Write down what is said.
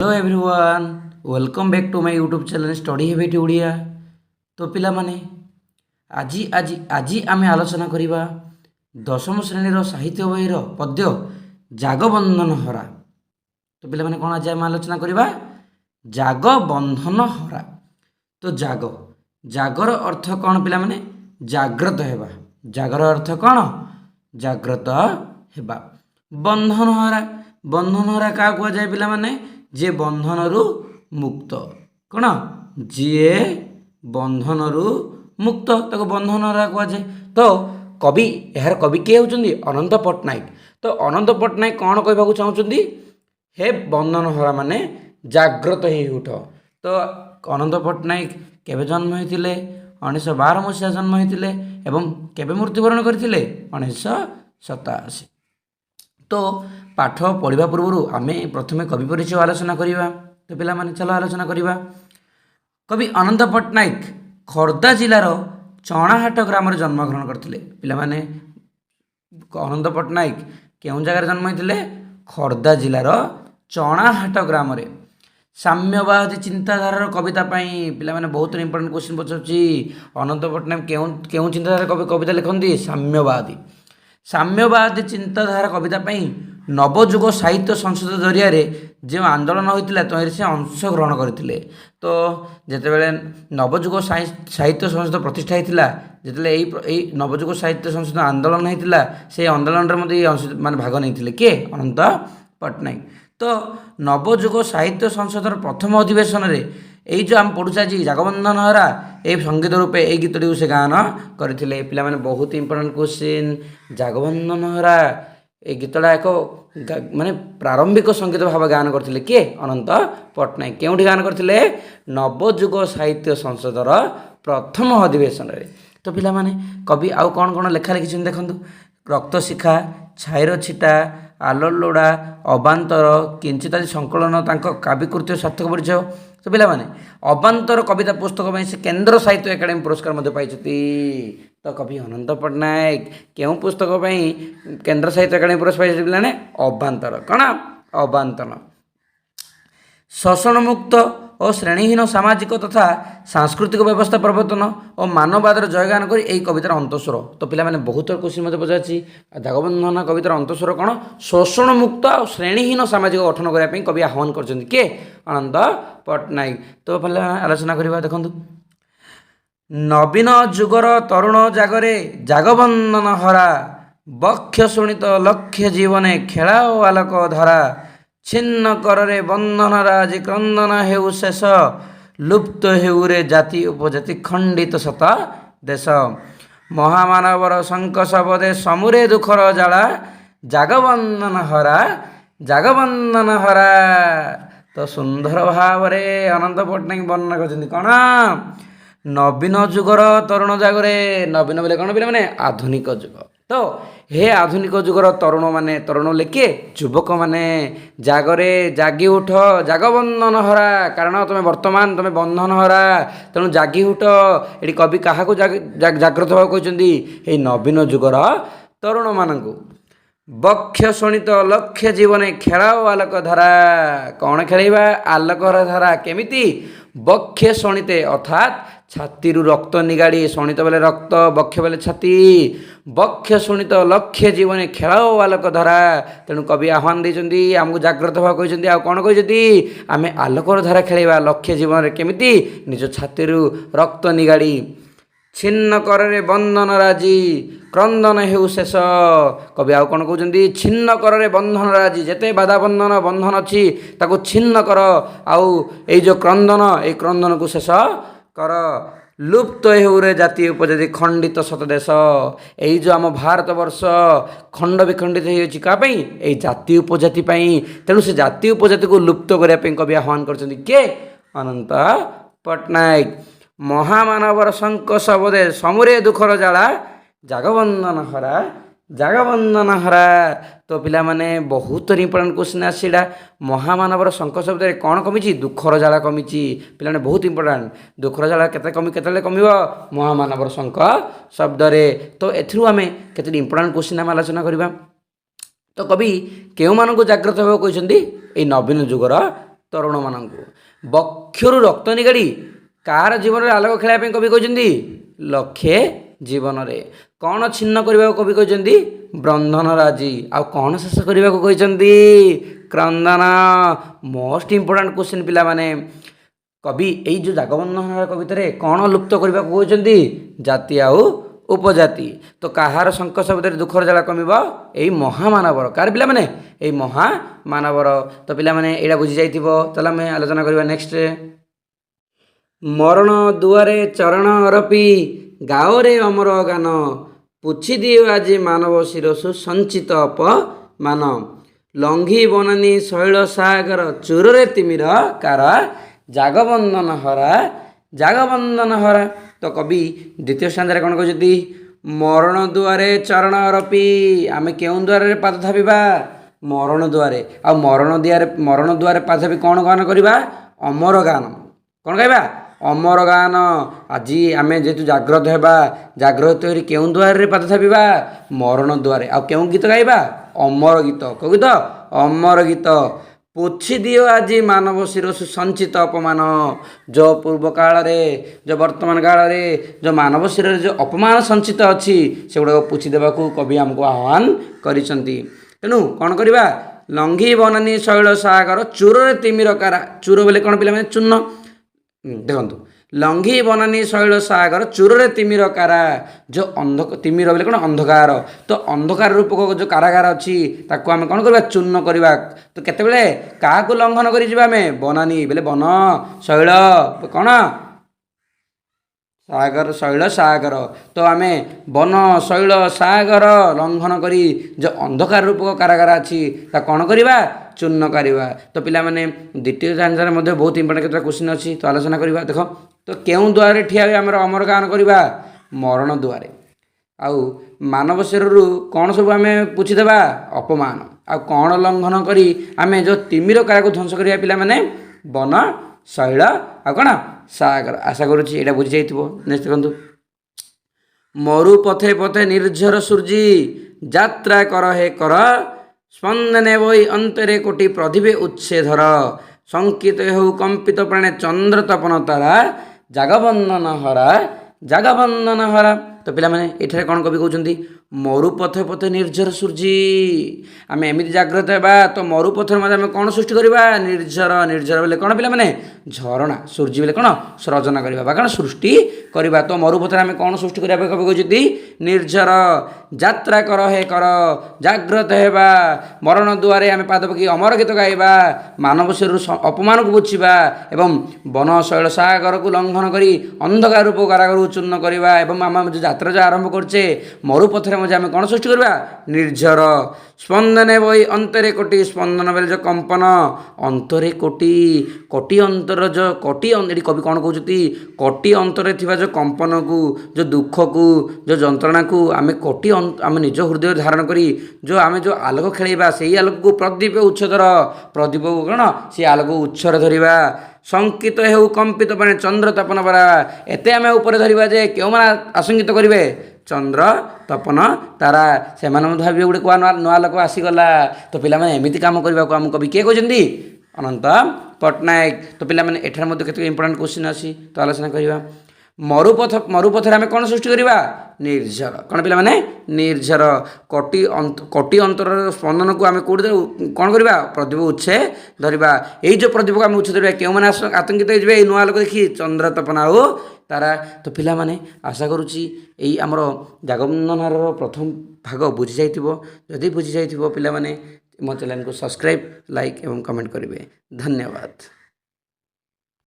Hello everyone, welcome back to my YouTube channel study habit Odia. तो पिला माने आजी आजी आजी आमे आलोचना करिबा दशम श्रेणीर साहित्य बहिर पद्य जागबंधन हरा। तो पिला माने कोन आज आमे आलोचना करिबा जागबंधन हरा। तो जागर अर्थ कौन पिला माने जाग्रत हेबा। जागर अर्थ कौन जाग्रत हेबा। बंधन हरा क्या कुआ जाए पिला माने जे बंधनरु मुक्त। कौन जीए बंधनरु मुक्त ताको बंधन हरा कुआ जाए। तो कवि यार कवि किए होउचंदी अनंत पट्टनायक। तो अनंत पट्टनायक कौन कहबाकू चाहुचंदी हे बंधन हरा माने जाग्रत ही उठ। तो अनंत पट्टनायक केबे जन्म होइतिले 1912 मसीहा जन्म होइतिले एवं केबे मृत्युवरण करथिले 1987। तो पाठ पढ़ा पूर्व आमे प्रथमे कवि परिचय आलोचना करिबा। तो पिला माने चलो आलोचना करिबा। कवि अनंत पट्टनायक खोर्धा जिलार चणाहाट ग्राम जन्मग्रहण करथिले। पिला माने अनंत पट्टनायक केउं जगार जन्म होइतिले खोर्धा जिलार चणाहाट ग्राम रे। साम्यवादी चिंताधारार कविता पाई पिला माने बहुत इंपोर्टेंट क्वेश्चन पचाउची। अनंत पट्टनायक केउं चिंताधारा कविता लिखंदी साम्यवादी चिंताधारा कविता पाई नवजुग साहित्य संसद जरिया जो आंदोलन होता तो से अंशग्रहण करते। तो जितेबाला नवजुग साहित्य संसद प्रतिष्ठा होता जिते नवजुग साहित्य संसद आंदोलन होता से आंदोलन माने भाग नहीं किए अनंत पट्टनायक। तो नवजुग साहित्य संसदर प्रथम अधिवेशन में यही जो आम पढ़ुचा जी जागबंधन हरा ये संगीत रूपे ये गीतटी से गान करते। पिला माने बहुत इंपोर्टेंट क्वेश्चन जागबंधन हरा ये गीतटा एक माने प्रारंभिक संगीत भाव गान करते किए अनंत पट्टनायक। केउठी गान करते नवजुग साहित्य संसदर प्रथम अधिवेशन में। तो पिला माने कवि आउ कौन कौन लेखा लिखिछन देखंतु रक्त शिखा छाईर छिटा आलोलोड़ा अबांतर किंचित आदि संकलन तांको काव्यकृत्य सार्थक परिचय। तो पिला माने अबांतर कविता पुस्तक में से केंद्र साहित्य एकाडेमी पुरस्कार मध्य पाइछथि। तो कवि अनंत पट्टनायक केउं पुस्तक पई केंद्र साहित्य एकाडेमी पुरस्कार पाइछथि पिला ने अबांतर। कण अबांतर शोषण मुक्त और श्रेणीहीन सामाजिक तथा सांस्कृतिक व्यवस्था प्रवर्तन और मानववादर जयगान कर यही कवितार अंतस्वर। तो पिला माने बहुत क्वेश्चन मत पचार जागबंधन कवितार अंतस्वर कौन शोषण मुक्त और श्रेणीहीन सामाजिक गठन करने कवि आह्वान कर किए अनंत पट्टनायक। तो पिला आलोचना करवा देखु नवीन जुगर तरुण जागरे जागबंधन हरा बक्ष शुणित लक्ष्य जीवने खेलाओ आलोक धरा छिन्न करे बंधन राज क्रंदन हेउ शेष लुप्त हेउरे जाति उपजाति खंडित सत देश महामानवर शंख शबदे समुरे दुखर जाला जागबंधन हरा। तो सुंदर भाव अनंत पट्टनायक वर्णना कर कौन नवीन जुगर तरुण जागरे नवीन बोले कौन पे आधुनिक जुग। तो हे आधुनिक जुगर तरुण माने तरुण लेके युवक माने जागरे जागी उठ जागबंधन हरा कारण तुम्हें वर्तमान तुम्हें बंधन हरा तेणु जागी उठ। ये कवि क्या जाग्रत भाव कहते ये नवीन जुगर तरुण मानू बक्ष शोणित लक्ष्य जीवने खेलाओ आलोक धारा। कौन खेलवा आलोक धारा केमिति बक्ष शोणिते अर्थात छाती रक्त निगाड़ी शोणित बेले रक्त बक्ष बेले छाती बक्ष शोणित लक्ष्य जीवने खेलाओ आलोक धारा। तेणु कवि आह्वान देते आमको जाग्रत भाव कहते आ कौन कहते आम आलोकर धारा खेलवा लक्ष्य जीवन में केमिति निज छाती रक्त निगाड़ी छिन्न करे बंधन राजी क्रंदन हेउ शेष। कवि आउ कौन कहते छिन्न करे बंधन राजी जेते बाधा बंधन बंधन अच्छी ताको छिन्न कर आउ ये जो क्रंदन ये क्रंदन को शेष कर लुप्त हेउरे जाति उपजाति खंडित सतदेश। यही जो आम भारत वर्ष खंड विखंडित होपाई यही जाति उपजाति तेणु से जाति उपजाति को लुप्त करने कवि आह्वान कर किए अनंत पट्टनायक महामानवर शंख शबदे समुरे दुखर जाला जागबंधन हरा। तो पिला माने बहुत इंपोर्टेंट क्वेश्चन आसीडा महामानवर शंख शब्द कौन कमी दुखर जाला कमी पिला बहुत इंपोर्टेंट दुखर जाला केते कमिब महामानवर शंख शब्द रे। तो एथरू आमे केते इंपोर्टेंट क्वेश्चन आम आलोचना करबा। तो कवि केउ मानकु जाग्रत भाव कहते नवीन जुगर ତରୁଣମାନଙ୍କୁ। ବକ୍ଷରୁ ରକ୍ତ ନିଗାଡ଼ି କାହାର ଜୀବନରେ ଆଲୋକ ଖେଳାଇବା ପାଇଁ କବି କହିଛନ୍ତି? ଲକ୍ଷେ ଜୀବନରେ। କ'ଣ ଛିନ୍ନ କରିବାକୁ କବି କହିଛନ୍ତି? ବନ୍ଧନ ରାଜି। ଆଉ କ'ଣ ଶେଷ କରିବାକୁ କହିଛନ୍ତି? କ୍ରନ୍ଦନ। ମୋଷ୍ଟ ଇମ୍ପୋର୍ଟାଣ୍ଟ କ୍ୱେଶ୍ଚିନ୍ ପିଲାମାନେ। କବି ଏଇ ଯେଉଁ ଜାଗବନ୍ଧନ କବିତାରେ କ'ଣ ଲୁପ୍ତ କରିବାକୁ କହୁଛନ୍ତି? ଜାତି ଆଉ ଉପଜାତି। ତ କାହାର ଶଙ୍ଖ ଶବ୍ଦରେ ଦୁଃଖର ଜ୍ୱାଳା କମିବ? ଏଇ ମହାମାନବର। କାହାର ପିଲାମାନେ? ଏଇ ମହାମାନବର। ତ ପିଲାମାନେ ଏଇଟା ବୁଝିଯାଇଥିବ। ତାହେଲେ ଆମେ ଆଲୋଚନା କରିବା ନେକ୍ସଟ। ମରଣ ଦୁଆରେ ଚରଣ ଅରପି ଗାଓରେ ଅମର ଗାନ ପୁଛି ଦିଅ ଆଜି ମାନବ ଶିରସୁ ସଞ୍ଚିତ ଅପମାନ ଲଙ୍ଘି ବନାନୀ ଶୈଳ ସାଗର ଚୁରରେ ତିମିର କାର ଜାଗବନ୍ଧନ ହରା ଜାଗବନ୍ଧନ ହରା। ତ କବି ଦ୍ୱିତୀୟ ସ୍ଥାନରେ କ'ଣ କହିଛନ୍ତି? ମରଣ ଦୁଆରେ ଚରଣ ଅରପି। ଆମେ କେଉଁ ଦ୍ୱାରରେ ପାଦ ଥାପିବା? ମରଣ ଦୁଆରେ। ଆଉ ମରଣ ଦୁଆରେ ପାଦ ଥାପି କ'ଣ ଗାନ କରିବା? ଅମର ଗାନ। କ'ଣ ଗାଇବା? ଅମର ଗାନ। ଆଜି ଆମେ ଯେହେତୁ ଜାଗ୍ରତ ହେବା, ଜାଗ୍ରତ ହୋଇ କେଉଁ ଦ୍ୱାରରେ ପାଦ ଥାପିବା? ମରଣ ଦ୍ୱାରେ। ଆଉ କେଉଁ ଗୀତ ଗାଇବା? ଅମର ଗୀତ। କେଉଁ ଗୀତ? ଅମର ଗୀତ। ପୋଛି ଦିଅ ଆଜି ମାନବ ଶିରସୁ ସଞ୍ଚିତ ଅପମାନ। ଯେଉଁ ପୂର୍ବ କାଳରେ, ଯେଉଁ ବର୍ତ୍ତମାନ କାଳରେ ଯେଉଁ ମାନବ ଶିରରେ ଯେଉଁ ଅପମାନ ସଞ୍ଚିତ ଅଛି ସେଗୁଡ଼ାକ ପୋଛି ଦେବାକୁ କବି ଆମକୁ ଆହ୍ୱାନ କରିଛନ୍ତି। ତେଣୁ କ'ଣ କରିବା? ଲଙ୍ଘି ବନାନୀ ଶୈଳ ସାଗର ଚୂରରେ ତିମିର କାରା। ଚୂର ବୋଲେ କ'ଣ ପିଲାମାନେ? ଚୂର୍ଣ୍ଣ। ଦେଖନ୍ତୁ, ଲଙ୍ଘି ବନାନୀ ଶୈଳ ସାଗର ଚୂରରେ ତିମିର କାରା। ଯେଉଁ ତିମିର ବୋଲେ କ'ଣ? ଅନ୍ଧକାର। ତ ଅନ୍ଧକାର ରୂପକ ଯେଉଁ କାରାଗାର ଅଛି ତାକୁ ଆମେ କ'ଣ କରିବା? ଚୂର୍ଣ୍ଣ କରିବା। ତ କେତେବେଳେ କାହାକୁ ଲଙ୍ଘନ କରି ଯିବା ଆମେ? ବନାନୀ ବୋଲେ ବନ, ଶୈଳ କ'ଣ? ସାଗର, ଶୈଳ ସାଗର। ତ ଆମେ ବନ, ଶୈଳ, ସାଗର ଲଙ୍ଘନ କରି ଯେଉଁ ଅନ୍ଧକାର ରୂପକ କାରାଗାର ଅଛି ତାକୁ କ'ଣ କରିବା? ଚୂର୍ଣ୍ଣ କରିବା। ତ ପିଲାମାନେ ଦ୍ୱିତୀୟ ଚାନ୍ସରେ ମଧ୍ୟ ବହୁତ ଇମ୍ପୋର୍ଟାଣ୍ଟ କେତେଟା କ୍ୱେଶ୍ଚିନ୍ ଅଛି, ତ ଆଲୋଚନା କରିବା। ଦେଖ, ତ କେଉଁ ଦ୍ୱାରରେ ଠିଆ ହୋଇ ଆମର ଅମର ଗାନ କରିବା? ମରଣ ଦ୍ୱାରେ। ଆଉ ମାନବ ଶିରରୁ କ'ଣ ସବୁ ଆମେ ପୋଛିଦେବା? ଅପମାନ। ଆଉ କ'ଣ ଲଙ୍ଘନ କରି ଆମେ ଯେଉଁ ତିମିର କାରାକୁ ଧ୍ୱଂସ କରିବା ପିଲାମାନେ? ବନ, ଶୈଳ ଆଉ କ'ଣ? ସାଗର। ଆଶା କରୁଛି ଏଇଟା ବୁଝିଯାଇଥିବ। ନେକ୍ସଟ ଦେଖନ୍ତୁ, ମରୁ ପଥେ ପଥେ ନିର୍ଝର ସୂର୍ଯ୍ୟ ଯାତ୍ରା କର ହେ କର ସ୍ପନ୍ଦନେ ବହି ଅନ୍ତରେ କୋଟି ପ୍ରଦୀପେ ଉଚ୍ଛେଧର ଶଙ୍କିତ ହେଉ କମ୍ପିତ ପ୍ରାଣେ ଚନ୍ଦ୍ର ତପନ ତାରା ଜାଗବନ୍ଧନ ହରା ଜାଗବନ୍ଧନ ହରା। ତ ପିଲାମାନେ ଏଠାରେ କ'ଣ କବି କହୁଛନ୍ତି? ମରୁପଥେ ପଥେ ନିର୍ଝର ସୂର୍ଯ୍ୟ। ଆମେ ଏମିତି ଜାଗ୍ରତ ହେବା ତ ମରୁପଥରେ ମଧ୍ୟ ଆମେ କ'ଣ ସୃଷ୍ଟି କରିବା? ନିର୍ଝର। ନିର୍ଝର ବୋଲେ କ'ଣ ପିଲାମାନେ? ଝରଣା। ସୂର୍ଯ୍ୟ ବୋଲେ କ'ଣ? ସୃଜନ କରିବା ବା କ'ଣ? ସୃଷ୍ଟି କରିବା। ତ ମରୁପଥରେ ଆମେ କ'ଣ ସୃଷ୍ଟି କରିବା ପାଇଁ କବି କହୁଛନ୍ତି? ନିର୍ଝର। ଯାତ୍ରା କର ହେ କର, ଜାଗ୍ରତ ହେବା। ମରଣ ଦୁଆରେ ଆମେ ପାଦ ପକାଇ ଅମର ଗୀତ ଗାଇବା। ମାନବ ଶିରରୁ ଅପମାନକୁ ବୁଝିବା ଏବଂ ବନ, ଶୈଳ, ସାଗରକୁ ଲଙ୍ଘନ କରି ଅନ୍ଧକାର ରୂପ କାରାଗାରକୁ ଚୂର୍ଣ୍ଣ କରିବା। ଏବଂ ଆମେ ଯେଉଁ ଯାତ୍ରା ଯେଉଁ ଆରମ୍ଭ କରୁଛେ ମରୁପଥରେ ମଧ୍ୟ ଆମେ କ'ଣ ସୃଷ୍ଟି କରିବା? ନିର୍ଝର। ସ୍ପନ୍ଦନେ ବହି ଅନ୍ତରେ କୋଟି। ସ୍ପନ୍ଦନ ବେଳେ ଯେଉଁ କମ୍ପନ, ଅନ୍ତରେ କୋଟି। କୋଟି ଅନ୍ତର ଯେଉଁ ଏଠି କବି କ'ଣ କହୁଛନ୍ତି? କୋଟି ଅନ୍ତରରେ ଥିବା ଯେଉଁ କମ୍ପନକୁ, ଯେଉଁ ଦୁଃଖକୁ, ଯେଉଁ ଯନ୍ତ୍ରଣାକୁ ଆମେ ଆମେ ନିଜ ହୃଦୟରେ ଧାରଣ କରି ଆମେ ଯେଉଁ ଆଲୋକ ଖେଳାଇବା ସେଇ ଆଲୋକକୁ ପ୍ରଦୀପ ଉଚ୍ଛଧର। ପ୍ରଦୀପକୁ କ'ଣ? ସେଇ ଆଲୋକକୁ ଉଚ୍ଛରେ ଧରିବା। ଶଙ୍କିତ ହେଉ କମ୍ପିତ ପ୍ରାଣେ ଚନ୍ଦ୍ର ତପନ ପରା। ଏତେ ଆମେ ଉପରେ ଧରିବା ଯେ କେଉଁମାନେ ଆଶଙ୍କିତ କରିବେ? ଚନ୍ଦ୍ର ତପନ ତାରା। ସେମାନେ ମଧ୍ୟ ଭାବିବେ ଗୋଟେ କୁଆ ନୂଆ ଲୋକ ଆସିଗଲା। ତ ପିଲାମାନେ ଏମିତି କାମ କରିବାକୁ ଆମକୁ କବି କିଏ କହିଛନ୍ତି? ଅନନ୍ତ ପଟ୍ଟନାୟକ। ତ ପିଲାମାନେ ଏଠାରେ ମଧ୍ୟ କେତେକ ଇମ୍ପୋର୍ଟାଣ୍ଟ କ୍ୱେଶ୍ଚିନ୍ ଅଛି, ତ ଆଲୋଚନା କରିବା। ମରୁପଥରେ ଆମେ କ'ଣ ସୃଷ୍ଟି କରିବା? ନିର୍ଝର। କ'ଣ ପିଲାମାନେ? ନିର୍ଝର। କୋଟି ଅନ୍ତରର ସ୍ପନ୍ଦନକୁ ଆମେ କେଉଁଠି କ'ଣ କରିବା? ପ୍ରଦୀପ ଉଚ୍ଛେ ଧରିବା। ଏଇ ଯେଉଁ ପ୍ରଦୀପକୁ ଆମେ ଉଚ୍ଛେ ଧରିବା କେଉଁମାନେ ଆତଙ୍କିତ ହେଇଯିବେ? ଏଇ ନୂଆ ଲୋକ ଦେଖି ଚନ୍ଦ୍ର ତପନା ଆଉ ତାରା। ତ ପିଲାମାନେ ଆଶା କରୁଛି ଏଇ ଆମର ଜାଗବନ୍ଧନର ପ୍ରଥମ ଭାଗ ବୁଝିଯାଇଥିବ। ଯଦି ବୁଝିଯାଇଥିବ ପିଲାମାନେ ମୋ ଚ୍ୟାନେଲକୁ ସବସ୍କ୍ରାଇବ୍, ଲାଇକ୍ ଏବଂ କମେଣ୍ଟ କରିବେ। ଧନ୍ୟବାଦ।